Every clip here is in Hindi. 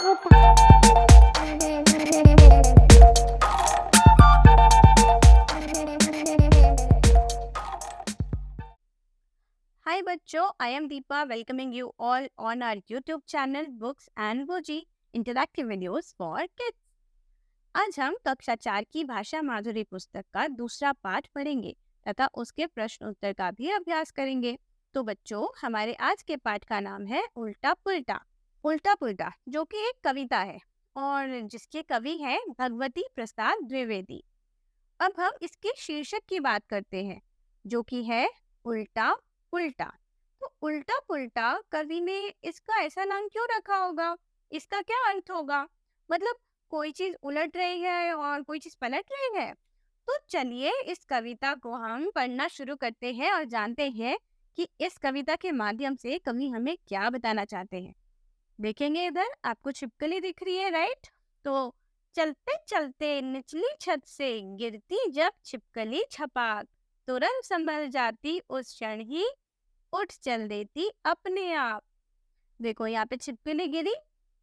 Hi बच्चों, I am Deepa welcoming you all on our YouTube channel Books and Boji Interactive Videos for Kids। आज हम कक्षा 4 की भाषा माधुरी पुस्तक का दूसरा पाठ पढ़ेंगे तथा उसके प्रश्न उत्तर का भी अभ्यास करेंगे। तो बच्चों, हमारे आज के पाठ का नाम है उल्टा पुल्टा। उल्टा पुल्टा जो कि एक कविता है और जिसके कवि हैं भगवती प्रसाद द्विवेदी। अब हम इसके शीर्षक की बात करते हैं जो कि है उल्टा पुल्टा। तो उल्टा पुल्टा कवि ने इसका ऐसा नाम क्यों रखा होगा? इसका क्या अर्थ होगा? मतलब कोई चीज उलट रही है और कोई चीज पलट रही है। तो चलिए इस कविता को हम पढ़ना शुरू करते हैं और जानते हैं कि इस कविता के माध्यम से कवि हमें क्या बताना चाहते हैं। देखेंगे इधर आपको छिपकली दिख रही है, राइट? तो चलते चलते निचली छत से गिरती जब छिपकली छपाक, तुरंत संभल जाती उस क्षण ही, उठ चल देती अपने आप। देखो यहाँ पे छिपकली गिरी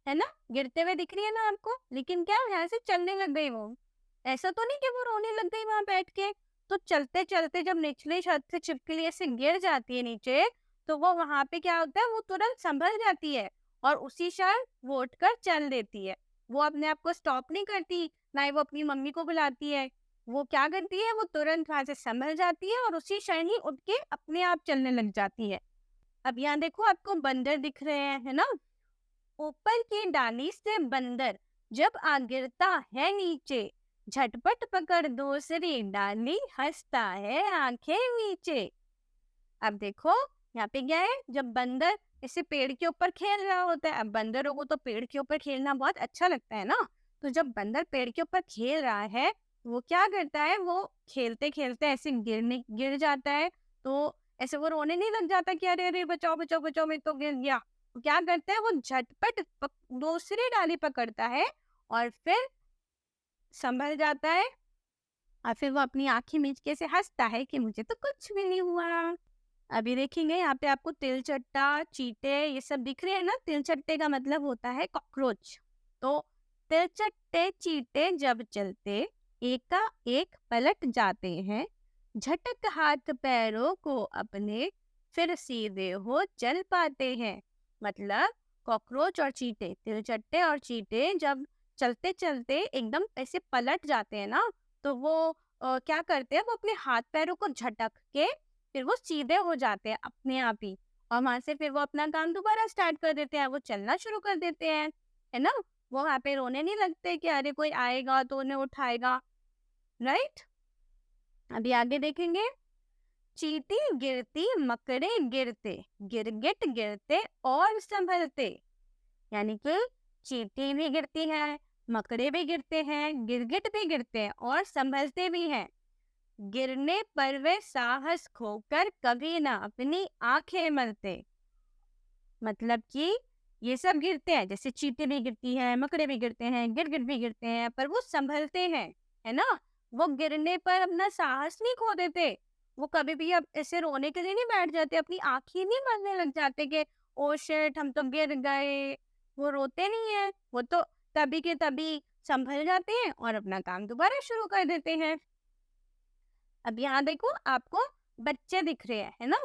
है ना, गिरते हुए दिख रही है ना आपको, लेकिन क्या यहाँ से चलने लग गई वो। ऐसा तो नहीं कि वो रोने लग गई वहां बैठ के। तो चलते चलते जब निचली छत से छिपकली ऐसे गिर जाती है नीचे, तो वो वहां पे क्या होता है, वो तुरंत संभल जाती है और उसी क्षण वो उठकर चल देती है। वो अपने आप को स्टॉप नहीं करती, ना ही वो अपनी मम्मी को बुलाती है। वो क्या करती है, वो तुरंत वहां से संभल जाती है और उसी क्षण ही उठ के अपने आप चलने लग जाती है। अब यहाँ देखो आपको बंदर दिख रहे हैं, है ना? ऊपर की डाली से बंदर जब आ गिरता है नीचे, झटपट पकड़ दूसरी डाली, हंसता है आंखें नीचे। अब देखो यहाँ पे क्या है, जब बंदर इसे पेड़ के ऊपर खेल रहा होता है। अब बंदरों को तो पेड़ के ऊपर खेलना बहुत अच्छा लगता है ना। तो जब बंदर पेड़ के ऊपर खेल रहा है, वो क्या करता है, वो खेलते खेलते ऐसे गिर जाता है। तो ऐसे वो रोने नहीं लग जाता कि अरे अरे बचाओ बचाओ बचाओ मैं तो गिर गया। तो क्या करता है, वो झटपट दूसरी डाली पकड़ता है और फिर संभल जाता है और फिर वो अपनी आंखें मीच के से हंसता है कि मुझे तो कुछ भी नहीं हुआ। अभी देखेंगे यहाँ पे आपको तिलचट्टा, चींटे ये सब दिख रहे हैं ना। तिलचट्टे का मतलब होता है कॉकरोच। तो तिलचट्टे चींटे जब चलते एकाएक पलट जाते हैं, झटक हाथ पैरों को अपने, फिर सीधे हो चल पाते हैं। मतलब कॉकरोच और चींटे, तिलचट्टे और चींटे जब चलते चलते एकदम ऐसे पलट जाते हैं ना, तो वो क्या करते हैं, वो अपने हाथ पैरों को झटक के फिर वो सीधे हो जाते हैं अपने आप ही। और वहां से फिर वो अपना काम दोबारा स्टार्ट कर देते हैं, वो चलना शुरू कर देते हैं, है ना? वो वहां पे रोने नहीं लगते कि अरे कोई आएगा तो उन्हें उठाएगा, राइट? अभी आगे देखेंगे। चींटी गिरती मकड़े गिरते, गिरगिट गिरते और संभलते। यानी कि चींटी भी गिरती है, मकड़े भी गिरते हैं, गिरगिट भी गिरते हैं और संभलते भी हैं। गिरने पर वे साहस खोकर कभी ना अपनी आंखें मलते। मतलब कि ये सब गिरते हैं, जैसे चींटी भी गिरती है, मकड़े भी गिरते हैं, गिरगिट भी गिरते हैं, पर वो संभलते हैं, है ना? वो गिरने पर अपना साहस नहीं खो देते। वो कभी भी अब ऐसे रोने के लिए नहीं बैठ जाते, अपनी आंखें नहीं मलने लग जाते कि ओ शिट हम तो गिर गए। वो रोते नहीं है, वो तो तभी के तभी संभल जाते हैं और अपना काम दोबारा शुरू कर देते हैं। अब यहाँ देखो आपको बच्चे दिख रहे हैं, है ना?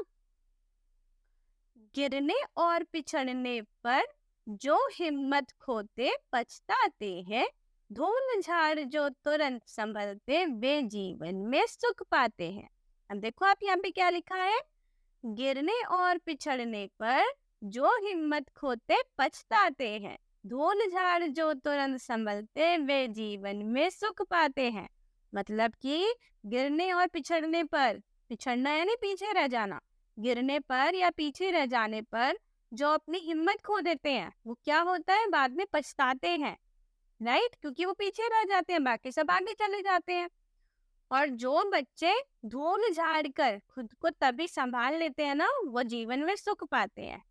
गिरने और पिछड़ने पर जो हिम्मत खोते पछताते हैं, धूल झाड़ जो तुरंत संभलते वे जीवन में सुख पाते हैं। अब देखो आप यहाँ पे क्या लिखा है, गिरने और पिछड़ने पर जो हिम्मत खोते पछताते हैं, धूल झाड़ जो तुरंत संभलते वे जीवन में सुख पाते हैं। मतलब कि गिरने और पिछड़ने पर, पिछड़ना यानी पीछे रह जाना, गिरने पर या पीछे रह जाने पर जो अपनी हिम्मत खो देते हैं, वो क्या होता है, बाद में पछताते हैं, राइट? क्योंकि वो पीछे रह जाते हैं, बाकी सब आगे चले जाते हैं। और जो बच्चे धूल झाड़ कर खुद को तभी संभाल लेते हैं ना, वो जीवन में सुख पाते हैं।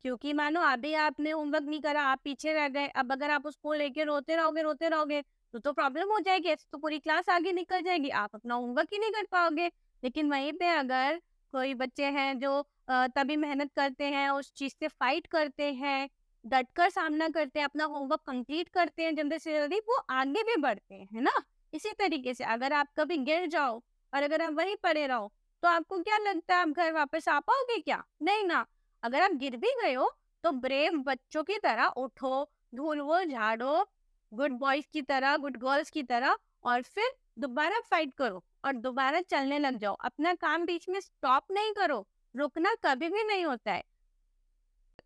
क्योंकि मानो अभी आपने होमवर्क नहीं करा, आप पीछे रह गए, अब अगर आप उसको लेके रोते रहोगे तो प्रॉब्लम हो जाएगी, ऐसे तो पूरी क्लास आगे निकल जाएगी, आप अपना होमवर्क ही नहीं कर पाओगे। लेकिन वहीं पे अगर कोई बच्चे हैं जो तभी मेहनत करते हैं, उस चीज से फाइट करते हैं, डटकर सामना करते हैं, अपना होमवर्क कंप्लीट करते हैं जल्दी से जल्दी, वो आगे भी बढ़ते हैं, है ना? इसी तरीके से अगर आप कभी गिर जाओ और अगर आप वहीं पड़े रहो, तो आपको क्या लगता है आप घर वापस आ पाओगे क्या? नहीं ना। अगर आप गिर भी गए हो, तो ब्रेव बच्चों की तरह उठो, धूल-वूल झाड़ो, गुड बॉयज़ की तरह, गुड गर्ल्स की तरह और फिर दोबारा फाइट करो और दोबारा चलने लग जाओ। अपना काम बीच में स्टॉप नहीं करो, रुकना कभी भी नहीं होता है।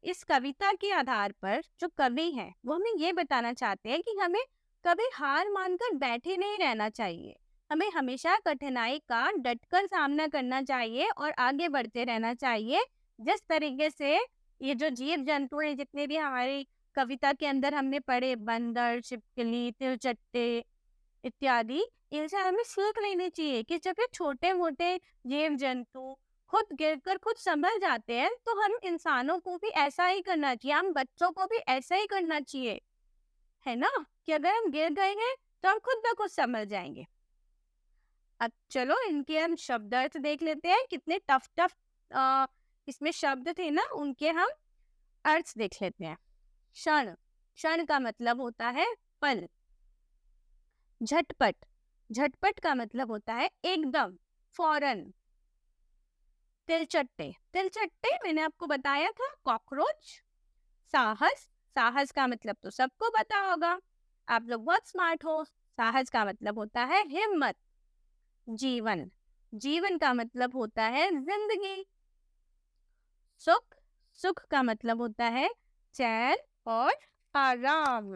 इस कविता के आधार पर जो कवि हैं, वो हमें ये बताना चाहते हैं कि हमें कभी हार मानकर बैठे नहीं रहना चाहिए। हमें हमेशा कठिनाई का डटकर सामना करना चाहिए और आगे बढ़ते रहना चाहिए। जिस तरीके से ये जो जीव-जंतु हैं, जितने भी हमारी कविता के अंदर हमने पढ़े, बंदर, छिपकली, तिलचट्टे इत्यादि, इनसे हमें सीख लेनी चाहिए कि जब ये छोटे-मोटे जीव-जंतु खुद गिरकर खुद संभल जाते हैं, तो हम इंसानों को भी ऐसा ही करना चाहिए, हम बच्चों को भी ऐसा ही करना चाहिए, है ना? कि अगर हम गिर गए हैं, तो हम खुद ब खुद संभल जाएँगे। अब चलो इनके हम शब्द अर्थ देख लेते हैं, कितने टफ-टफ इसमें शब्द थे ना, उनके हम अर्थ देख लेते हैं। क्षण, क्षण का मतलब होता है पल। झटपट, झटपट का मतलब होता है एकदम, फौरन। तिलचट्टे, तिलचट्टे मैंने आपको बताया था कॉकरोच। साहस, साहस का मतलब तो सबको पता होगा, आप लोग बहुत स्मार्ट हो। साहस का मतलब होता है हिम्मत। जीवन, जीवन का मतलब होता है जिंदगी। सुख, सुख का मतलब होता है चैन और आराम।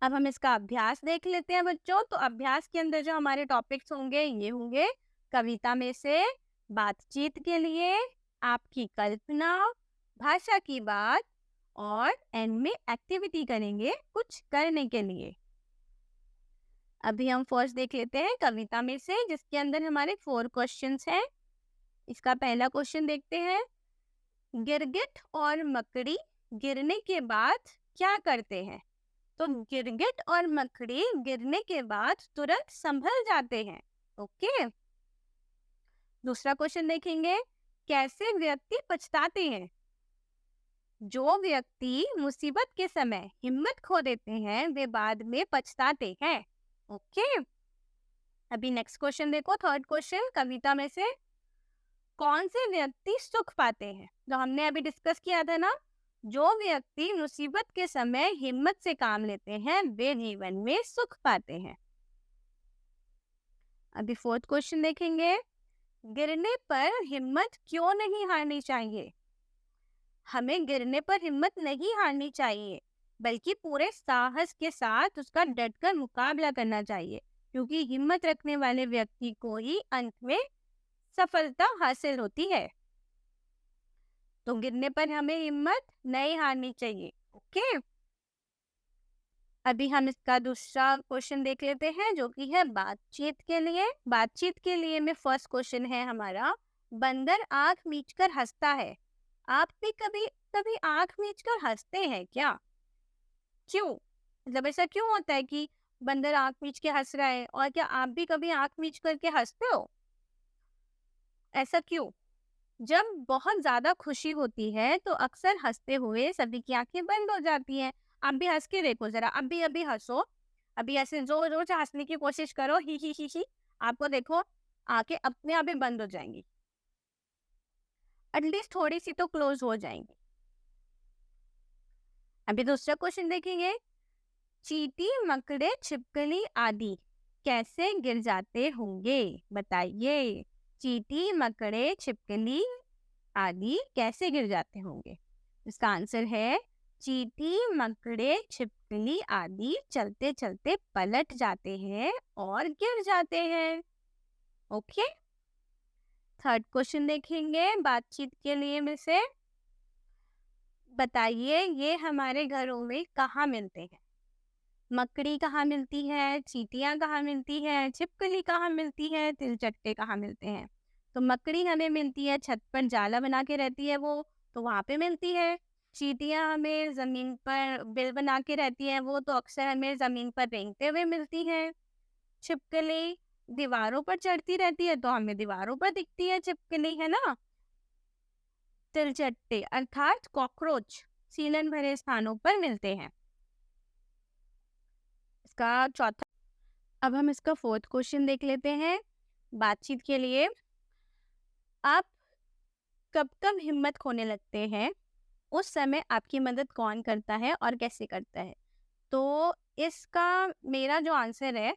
अब हम इसका अभ्यास देख लेते हैं बच्चों। तो अभ्यास के अंदर जो हमारे टॉपिक्स होंगे ये होंगे कविता में से बातचीत के लिए, आपकी कल्पना, भाषा की बात और एंड में एक्टिविटी करेंगे कुछ करने के लिए। अभी हम फर्स्ट देख लेते हैं कविता में से, जिसके अंदर हमारे 4 क्वेश्चंस हैं। इसका पहला क्वेश्चन देखते हैं। गिरगिट और मकड़ी गिरने के बाद क्या करते हैं? तो गिरगिट और मकड़ी गिरने के बाद तुरंत संभल जाते हैं। ओके। दूसरा क्वेश्चन देखेंगे। कैसे व्यक्ति पछताते हैं? जो व्यक्ति मुसीबत के समय हिम्मत खो देते हैं, वे बाद में पछताते हैं। ओके। अभी नेक्स्ट क्वेश्चन देखो, थर्ड क्वेश्चन कविता में से कौन से व्यक्ति सुख पाते हैं? तो हमने अभी डिस्कस किया था ना, जो व्यक्ति मुसीबत के समय हिम्मत से काम लेते हैं, वे जीवन में सुख पाते हैं। अभी फोर्थ क्वेश्चन देखेंगे। गिरने पर हिम्मत क्यों नहीं हारनी चाहिए? हमें गिरने पर हिम्मत नहीं हारनी चाहिए, बल्कि पूरे साहस के साथ उसका डटकर मुकाबला करना चाहिए, क्योंकि हिम्मत रखने वाले व्यक्ति को ही अंत में सफलता हासिल होती है। तो गिरने पर हमें हिम्मत नहीं हारनी चाहिए। ओके। अभी हम इसका दूसरा क्वेश्चन देख लेते हैं, जो कि है बातचीत के लिए। बातचीत के लिए में फर्स्ट क्वेश्चन है हमारा, बंदर आंख मीचकर हंसता है। आप भी कभी कभी आंख मीचकर हंसते हैं क्या? क्यों? मतलब ऐसा क्यों होता है कि बंदर आंख मीच के हंस रहा है, और क्या आप भी कभी आंख मीच करके हंसते हो? ऐसा क्यों? जब बहुत ज्यादा खुशी होती है तो अक्सर हंसते हुए सभी की आंखें बंद हो जाती हैं। आप भी हंस के देखो जरा, अभी अभी हंसो, अभी ऐसे जोर जोर से हंसने की कोशिश करो, ही, आपको देखो आंखें अपने आप ही बंद हो जाएंगी, एटलीस्ट थोड़ी सी तो क्लोज हो जाएंगी। अभी दूसरा क्वेश्चन देखेंगे। चींटी, मकड़े, छिपकली आदि कैसे गिर जाते होंगे? बताइए। चींटी, मकड़े, छिपकली आदि कैसे गिर जाते होंगे? इसका आंसर है चींटी, मकड़े, छिपकली आदि चलते चलते पलट जाते हैं और गिर जाते हैं। ओके। थर्ड क्वेश्चन देखेंगे बातचीत के लिए में से, बताइए ये हमारे घरों में कहाँ मिलते हैं? मकड़ी कहाँ मिलती है, चींटियां कहाँ मिलती है, छिपकली कहाँ मिलती है, तिलचट्टे कहाँ मिलते हैं? तो मकड़ी हमें मिलती है छत पर, जाला बना के रहती है वो, तो वहां पे मिलती है। चींटियां हमें जमीन पर बिल बना के रहती है वो, तो अक्सर हमें जमीन पर रेंगते हुए मिलती है। छिपकली दीवारों पर चढ़ती रहती है, तो हमें दीवारों पर दिखती है छिपकली, है ना? तिलचट्टे अर्थात कॉकरोच सीलन भरे स्थानों पर मिलते हैं। इसका चौथा, अब हम इसका फोर्थ क्वेश्चन देख लेते हैं बातचीत के लिए। आप कब कब हिम्मत खोने लगते हैं, उस समय आपकी मदद कौन करता है और कैसे करता है? तो इसका मेरा जो आंसर है,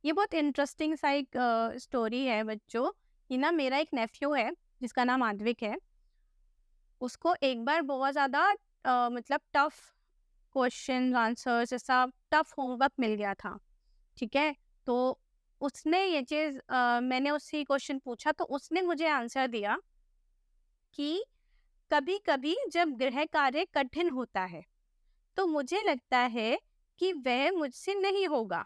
ये बहुत इंटरेस्टिंग सा एक स्टोरी है बच्चों। कि ना मेरा एक नेफ्यू है जिसका नाम आद्विक है। उसको एक बार बहुत ज़्यादा मतलब टफ क्वेश्चन आंसर्स, ऐसा टफ होमवर्क मिल गया था। ठीक है, तो उसने ये चीज़ मैंने उससे क्वेश्चन पूछा तो उसने मुझे आंसर दिया कि कभी कभी जब गृह कार्य कठिन होता है तो मुझे लगता है कि वह मुझसे नहीं होगा,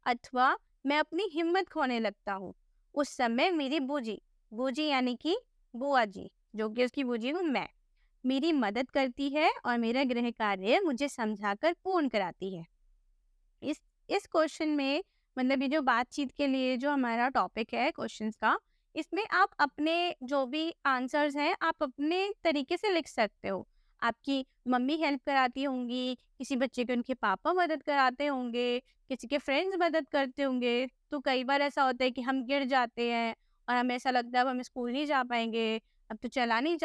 अथवा मैं अपनी हिम्मत खोने लगता हूँ। उस समय मेरी बूजी, बूजी यानी कि बुआ जी, जो कि उसकी बूजी हूँ मैं, मेरी मदद करती है और मेरा गृह कार्य मुझे समझाकर पूर्ण कराती है। इस क्वेश्चन में मतलब ये जो बातचीत के लिए जो हमारा टॉपिक है क्वेश्चंस का, इसमें आप अपने जो भी आंसर्स हैं आप अपने तरीके से लिख सकते हो। आपकी मम्मी हेल्प कराती होंगी, किसी बच्चे के उनके पापा मदद कराते होंगे, किसी के फ्रेंड्स मदद करते होंगे। तो कई बार ऐसा होता है कि हम गिर जाते हैं और हमें ऐसा लगता है अब हम स्कूल नहीं जा पाएंगे, अब तो चला नहीं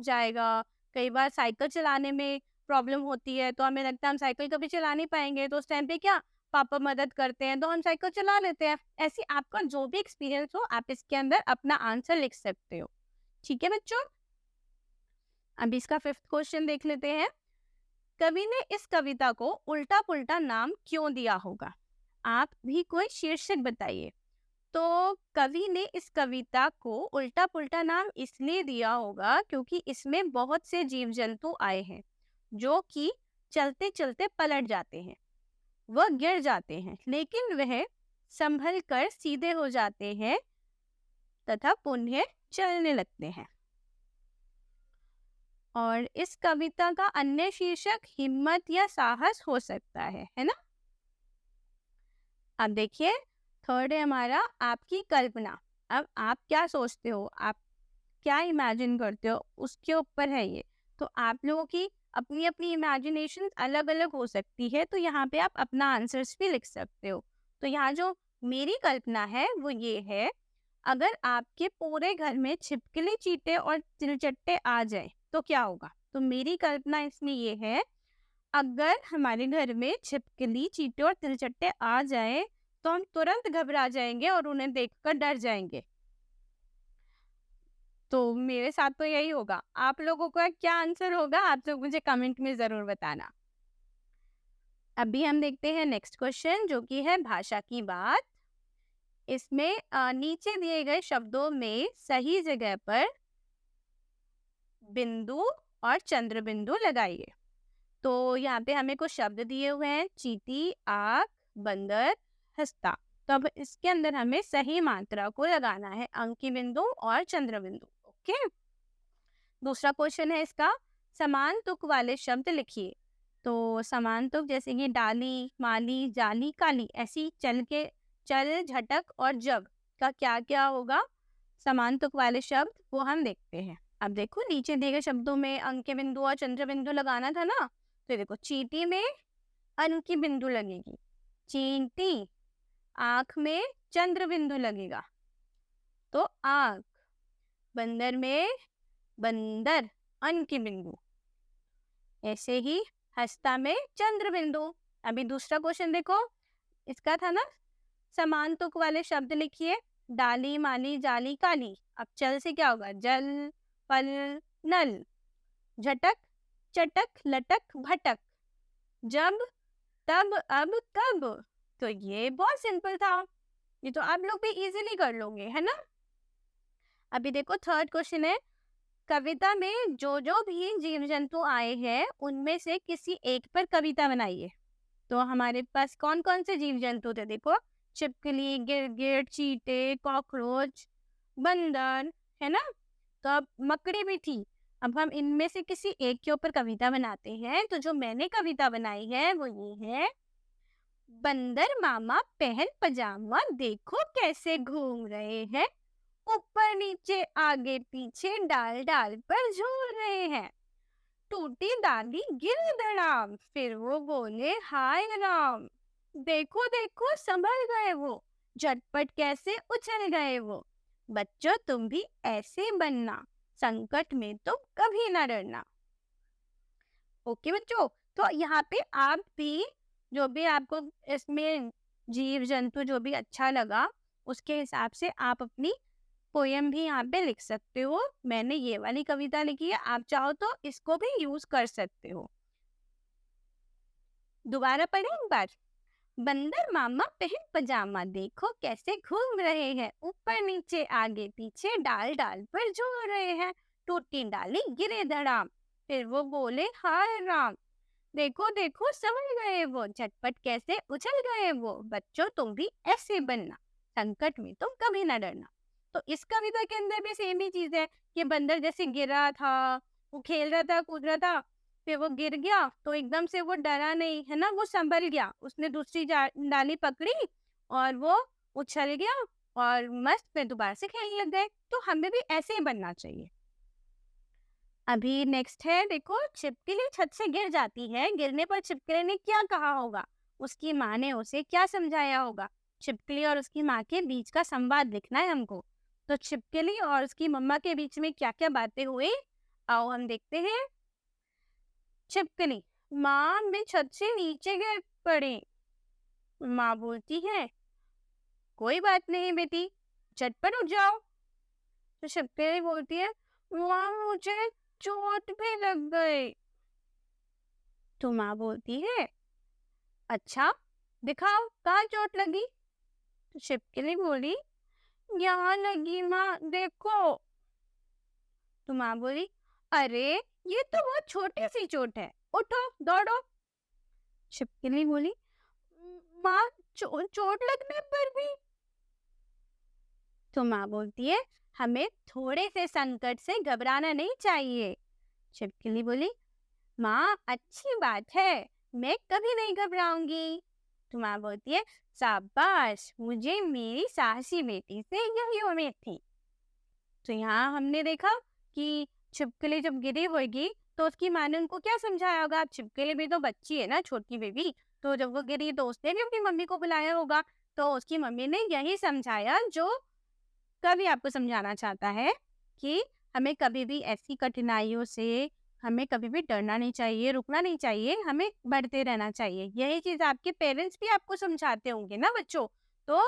जाएगा। कई बार साइकिल चलाने में प्रॉब्लम होती है तो हमें लगता है हम साइकिल कभी चला नहीं पाएंगे, तो उस टाइम पे क्या पापा मदद करते हैं तो हम साइकिल चला लेते हैं। ऐसी आपका जो भी एक्सपीरियंस हो आप इसके अंदर अपना आंसर लिख सकते हो। ठीक है बच्चों, अब इसका फिफ्थ क्वेश्चन देख लेते हैं। कवि ने इस कविता को उल्टा पुल्टा नाम क्यों दिया होगा? आप भी कोई शीर्षक बताइए। तो कवि ने इस कविता को उल्टा पुल्टा नाम इसलिए दिया होगा क्योंकि इसमें बहुत से जीव जंतु आए हैं जो कि चलते चलते पलट जाते हैं, वह गिर जाते हैं, लेकिन वह संभल कर सीधे हो जाते हैं तथा पुनः चलने लगते हैं। और इस कविता का अन्य शीर्षक हिम्मत या साहस हो सकता है ना? अब देखिए, थर्ड है हमारा आपकी कल्पना। अब आप क्या सोचते हो, आप क्या इमेजिन करते हो, उसके ऊपर है ये। तो आप लोगों की अपनी अपनी इमेजिनेशन अलग अलग हो सकती है, तो यहाँ पे आप अपना आंसर्स भी लिख सकते हो। तो यहाँ जो मेरी कल्पना है वो ये है, अगर आपके पूरे घर में छिपकली, चींटे और तिलचट्टे आ जाए तो क्या होगा? तो मेरी कल्पना इसमें ये है, अगर हमारे घर में छिपकली, चींटे और तिलचट्टे आ जाए तो हम तुरंत घबरा जाएंगे और उन्हें देखकर डर जाएंगे। तो मेरे साथ तो यही होगा। आप लोगों का क्या आंसर होगा? आप लोग मुझे कमेंट में ज़रूर बताना। अभी हम देखते हैं नेक्स्ट क्वेश्चन जो कि है भाषा की बात। इसमें नीचे दिए गए शब्दों में सही जगह पर बिंदु और चंद्र बिंदु लगाइए। तो यहाँ पे हमें कुछ शब्द दिए हुए हैं, चींटी, आग, बंदर, हंसता। तो अब इसके अंदर हमें सही मात्रा को लगाना है, अंकी बिंदु और चंद्र बिंदु। ओके, दूसरा क्वेश्चन है इसका, समान तुक वाले शब्द लिखिए। तो समान तुक जैसे कि डाली, माली, जाली, काली, ऐसी चल, झटक और जग का क्या क्या होगा समान तुक वाले शब्द, वो हम देखते हैं। अब देखो नीचे दिए गए शब्दों में अंकी बिंदु और चंद्र बिंदु लगाना था ना, तो देखो चींटी में अंकी बिंदु लगेगी, चींटी। आँख में चंद्र बिंदु लगेगा तो आँख। बंदर में बंदर, अंकी बिंदु। ऐसे ही हस्ता में चंद्र बिंदु। अभी दूसरा क्वेश्चन देखो, इसका था ना समान तुक वाले शब्द लिखिए, डाली, माली, जाली, काली। अब चल से क्या होगा? जल, पल, नल। झटक, चटक, लटक, भटक। जब, तब, अब, कब। तो ये बहुत सिंपल था, ये तो आप लोग भी इजीली कर लोगे, है ना? अभी देखो थर्ड क्वेश्चन है, कविता में जो जो भी जीव जंतु आए हैं उनमें से किसी एक पर कविता बनाइए। तो हमारे पास कौन कौन से जीव जंतु थे? देखो, छिपकली, गिरगिट, चींटे, कॉकरोच, बंदर, है ना? तो अब मकड़ी भी थी। अब हम इनमें से किसी एक के ऊपर कविता बनाते हैं। तो जो मैंने कविता बनाई है वो ये है, बंदर मामा पहन पजामा देखो कैसे घूम रहे हैं, ऊपर नीचे आगे पीछे डाल डाल पर झूल रहे हैं, टूटी डाली गिर धड़ाम। फिर वो बोले हाय राम। देखो देखो संभल गए वो, झटपट कैसे उछल गए वो। बच्चों तुम भी ऐसे बनना, संकट में तुम कभी ना डरना। ओके बच्चों, तो यहाँ पे आप भी जो भी आपको इसमें जीव जंतु जो भी अच्छा लगा उसके हिसाब से आप अपनी पोयम भी यहाँ पे लिख सकते हो। मैंने ये वाली कविता लिखी है, आप चाहो तो इसको भी यूज कर सकते हो। दोबारा पढ़ें एक बार। बंदर मामा पहन पजामा, देखो कैसे घूम रहे हैं, ऊपर नीचे आगे पीछे डाल डाल पर झूल रहे हैं। टूटी डाली गिरे धड़ाम, फिर वो बोले हाय राम। देखो देखो समझ गए वो, झटपट कैसे उछल गए वो। बच्चों तुम भी ऐसे बनना, संकट में तुम कभी ना डरना। तो इस कविता के अंदर भी सेम ही चीज है कि बंदर जैसे गिरा था, वो खेल रहा था कूद रहा था, फिर वो गिर गया तो एकदम से वो डरा नहीं है ना, वो संभल गया, उसने दूसरी डाली पकड़ी और वो उछल गया और मस्त फिर दोबारा से खेलने लग गए। तो हमें भी ऐसे ही बनना चाहिए। अभी नेक्स्ट है, देखो छिपकली छत से गिर जाती है, गिरने पर छिपकली ने क्या कहा होगा, उसकी माँ ने उसे क्या समझाया होगा। छिपकली और उसकी माँ के बीच का संवाद लिखना है हमको। तो छिपकली और उसकी मम्मा के बीच में क्या क्या बातें हुई, आओ हम देखते हैं। छिपकली, माँ मैं छत से नीचे गिर पड़ी। माँ बोलती है कोई बात नहीं बेटी, झटपट उठ जाओ। तो छिपकली बोलती है माँ मुझे चोट भी लग गई। तो माँ बोलती है अच्छा दिखाओ कहाँ चोट लगी। तो छिपकली बोली यहाँ लगी माँ देखो। तो माँ बोली अरे ये तो बहुत छोटी सी चोट है, उठो दौड़ो। छिपकली बोली माँ चोट लगने पर भी। तो माँ बोलती है हमें थोड़े से संकट से घबराना नहीं चाहिए। छिपकली बोली माँ अच्छी बात है, मैं कभी नहीं घबराऊंगी। तो माँ बोलती है शाबाश, मुझे मेरी साहसी बेटी से यही उम्मीद थी। तो यहाँ हमने देखा कि छिपकली जब गिरी होगी तो उसकी माँ ने उनको क्या समझाया होगा। छिपकली भी तो बच्ची है ना, छोटी बेबी, तो जब वो गिरी तो उसने भी अपनी मम्मी को बुलाया होगा। तो उसकी मम्मी ने यही समझाया जो कवि आपको समझाना चाहता है कि हमें कभी भी ऐसी कठिनाइयों से हमें कभी भी डरना नहीं चाहिए, रुकना नहीं चाहिए, हमें बढ़ते रहना चाहिए। यही चीज आपके पेरेंट्स भी आपको समझाते होंगे ना बच्चों। तो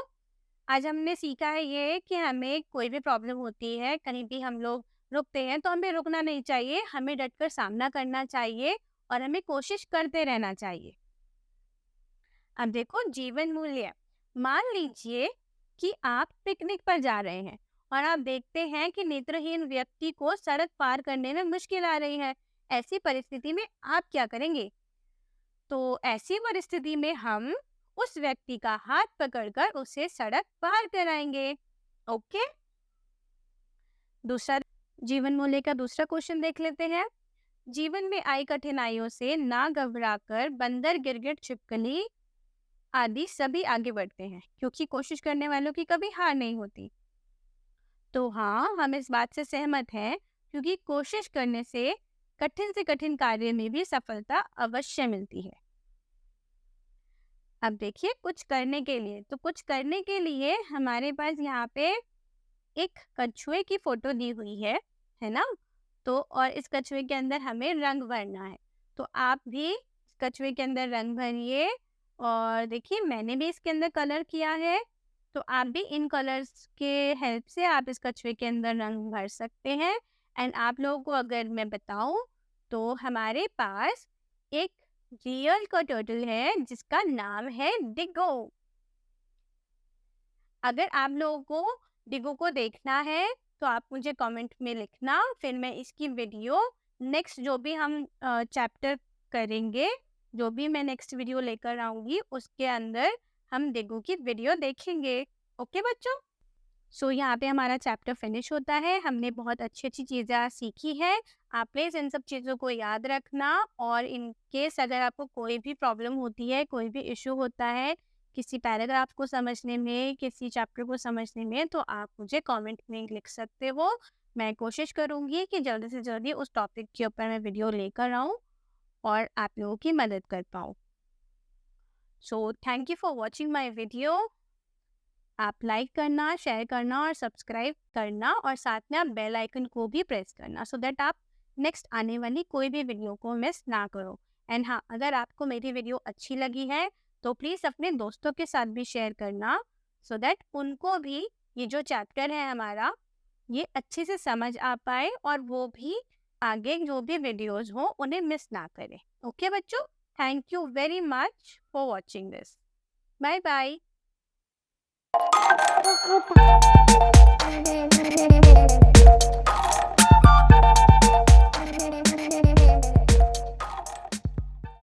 आज हमने सीखा है ये कि हमें कोई भी प्रॉब्लम होती है, कहीं भी हम लोग रुकते हैं तो हमें रुकना नहीं चाहिए, हमें डटकर सामना करना चाहिए और हमें कोशिश करते रहना चाहिए। अब देखो जीवन मूल्य, मान लीजिए कि आप पिकनिक पर जा रहे हैं और आप देखते हैं कि नेत्रहीन व्यक्ति को सड़क पार करने में मुश्किल आ रही है। ऐसी परिस्थिति में आप क्या करेंगे? तो ऐसी परिस्थिति में हम उस व्यक्ति का हाथ पकड़कर उसे सड़क पार कराएंगे। ओके, दूसरा जीवन मूल्य का दूसरा क्वेश्चन देख लेते हैं। जीवन में आई कठिनाइयों से ना घबराकर बंदर, गिरगिट, छिपकली आदि सभी आगे बढ़ते हैं, क्योंकि कोशिश करने वालों की कभी हार नहीं होती। तो हाँ, हम इस बात से सहमत हैं, क्योंकि कोशिश करने से कठिन कार्य में भी सफलता अवश्य मिलती है। अब देखिए कुछ करने के लिए, तो कुछ करने के लिए हमारे पास यहाँ पे एक कछुए की फोटो दी हुई है ना। तो और इस कछुए के अंदर हमें रंग भरना है। तो आप भी इस कछुए के अंदर रंग भरिए और देखिए मैंने भी इसके अंदर कलर किया है। तो आप भी इन कलर्स के हेल्प से आप इस कछुए के अंदर रंग भर सकते हैं। एंड आप लोगों को अगर मैं बताऊं तो हमारे पास एक रियल का टर्टल है जिसका नाम है डिगो। अगर आप लोगों को डिगो को देखना है तो आप मुझे कमेंट में लिखना, फिर मैं इसकी वीडियो नेक्स्ट जो भी हम चैप्टर करेंगे, जो भी मैं नेक्स्ट वीडियो लेकर आऊंगी उसके अंदर हम डिगो की वीडियो देखेंगे। ओके बच्चों, सो यहाँ पे हमारा चैप्टर फिनिश होता है। हमने बहुत अच्छी अच्छी चीज़ें सीखी है। आप प्लीज़ इन सब चीज़ों को याद रखना और इन केस अगर आपको कोई भी प्रॉब्लम होती है, कोई भी इशू होता है किसी पैराग्राफ को समझने में, किसी चैप्टर को समझने में, तो आप मुझे कमेंट में लिख सकते हो। मैं कोशिश करूँगी कि जल्दी से जल्दी उस टॉपिक के ऊपर मैं वीडियो लेकर आऊँ और आप लोगों की मदद कर पाऊँ। So thank you for watching my video. आप लाइक करना, शेयर करना और सब्सक्राइब करना और साथ में आप बेल आइकन को भी प्रेस करना सो दैट आप नेक्स्ट आने वाली कोई भी वीडियो को मिस ना करो। एंड हाँ, अगर आपको मेरी वीडियो अच्छी लगी है तो प्लीज़ अपने दोस्तों के साथ भी शेयर करना सो दैट उनको भी ये जो चैप्टर है हमारा ये अच्छे से समझ आ पाए और वो भी आगे जो भी वीडियोस हो उन्हें मिस ना करें। ओके बच्चों, thank you very much for watching this. Bye bye.